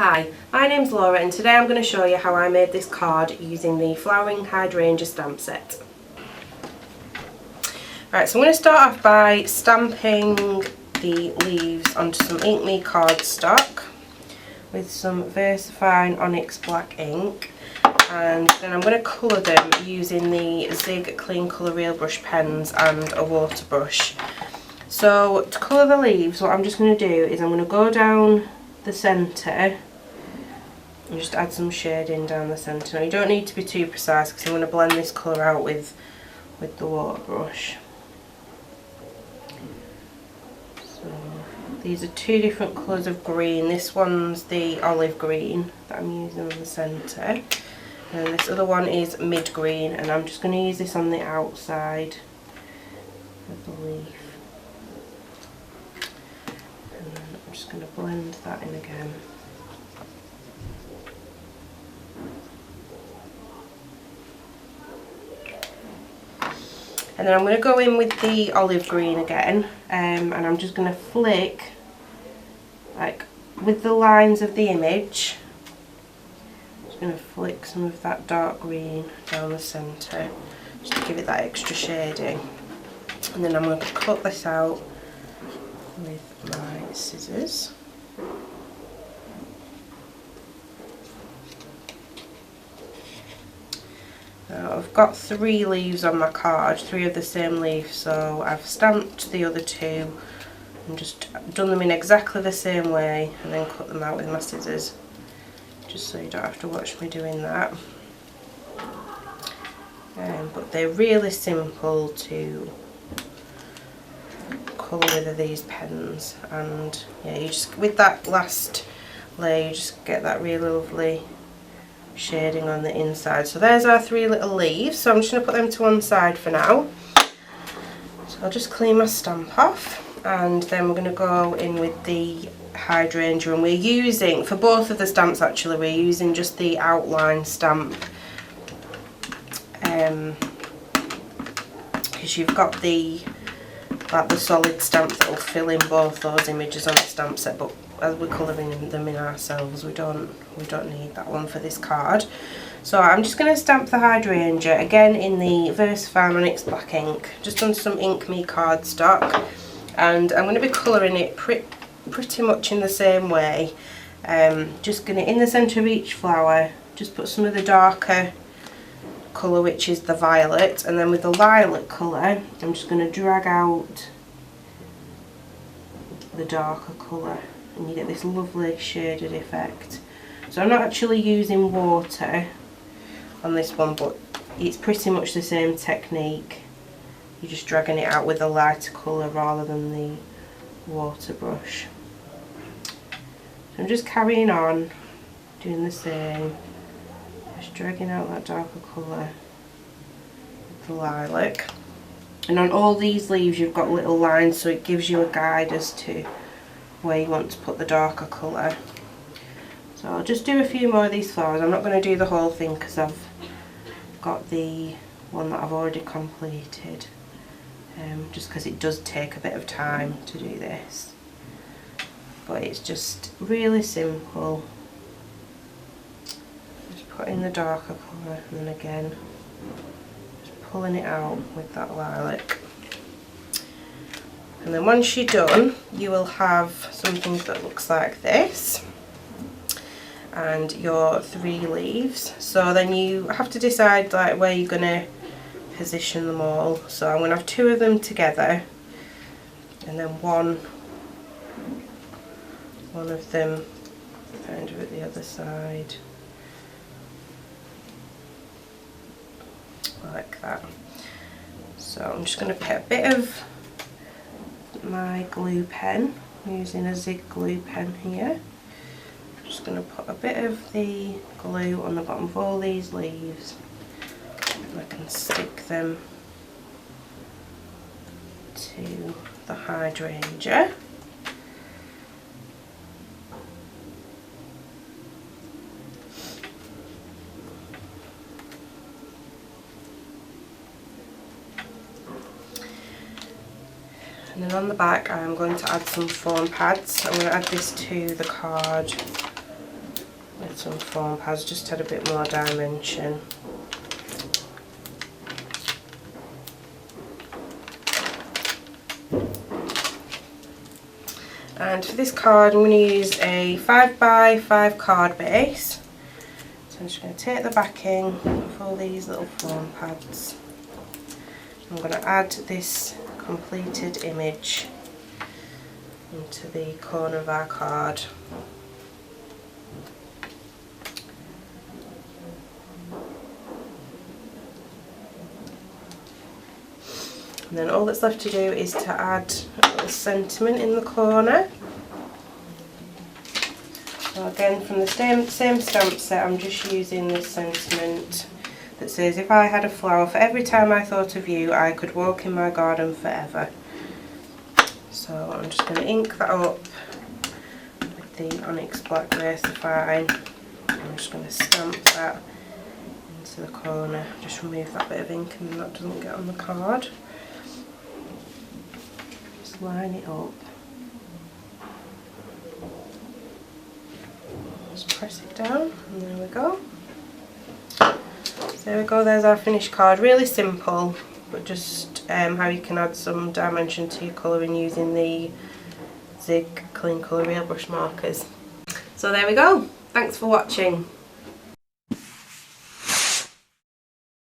Hi, my name's Laura and today I'm going to show you how I made this card using the Flowering Hydrangea stamp set. Right, so I'm going to start off by stamping the leaves onto some Ink Me cardstock with some VersaFine Onyx black ink, and then I'm going to colour them using the Zig Clean Colour Real Brush pens and a water brush. So to colour the leaves, what I'm just going to do is I'm going to go down the centre and just add some shading down the centre. Now you don't need to be too precise because I'm going to blend this colour out with the water brush. So these are two different colours of green. This one's the olive green that I'm using on the centre, and this other one is mid green, and I'm just going to use this on the outside of the leaf. And then I'm just going to blend that in again. And then I'm going to go in with the olive green again, and I'm just going to flick, like with the lines of the image, I'm just going to flick some of that dark green down the centre, just to give it that extra shading. And then I'm going to cut this out with my scissors. Now I've got 3 leaves on my card, 3 of the same leaf, so I've stamped the other 2 and just done them in exactly the same way and then cut them out with my scissors, just so you don't have to watch me doing that. But they're really simple to colour with these pens, and yeah, you just, with that last layer, you just get that really lovely shading on the inside. So there's our 3 little leaves, so I'm just going to put them to one side for now. So I'll just clean my stamp off, and then we're going to go in with the hydrangea, and we're using, for both of the stamps actually, we're using just the outline stamp, because you've got the solid stamp that will fill in both those images on the stamp set, but as we're colouring them in ourselves, we don't need that one for this card. So I'm just going to stamp the hydrangea again in the VersaFine Onyx black ink, just on some Ink Me cardstock, and I'm going to be colouring it pretty much in the same way. Just going to, in the centre of each flower, just put some of the darker colour, which is the violet, and then with the lilac colour I'm just going to drag out the darker colour, and you get this lovely shaded effect. So I'm not actually using water on this one, but it's pretty much the same technique. You're just dragging it out with a lighter colour rather than the water brush. So I'm just carrying on doing the same, just dragging out that darker colour with the lilac. And on all these leaves you've got little lines, so it gives you a guide as to where you want to put the darker colour. So I'll just do a few more of these flowers. I'm not going to do the whole thing because I've got the one that I've already completed, just because it does take a bit of time to do this. But it's just really simple. Just put in the darker colour and then again just pulling it out with that lilac. And then once you're done, you will have something that looks like this, and your 3 leaves. So then you have to decide like where you're going to position them all. So I'm going to have 2 of them together, and then one of them kind of at the other side, like that. So I'm just going to put a bit of my glue pen, I'm using a Zig glue pen here. I'm just going to put a bit of the glue on the bottom of all these leaves, and I can stick them to the hydrangea. And then on the back I'm going to add some foam pads. I'm going to add this to the card some foam pads, just to add a bit more dimension. And for this card I'm going to use a 5x5 card base. So I'm just going to take the backing of all these little foam pads. I'm going to add this completed image into the corner of our card. And then all that's left to do is to add a little sentiment in the corner. So again, from the same stamp set, I'm just using this sentiment that says, if I had a flower, for every time I thought of you, I could walk in my garden forever. So I'm just going to ink that up with the Onyx Black Gracify. I'm just going to stamp that into the corner. Just remove that bit of ink and that doesn't get on the card. Just line it up. Just press it down and there we go. So there we go, there's our finished card. Really simple, but just how you can add some dimension to your colouring using the Zig Clean Colour Real Brush markers. So there we go. Thanks for watching.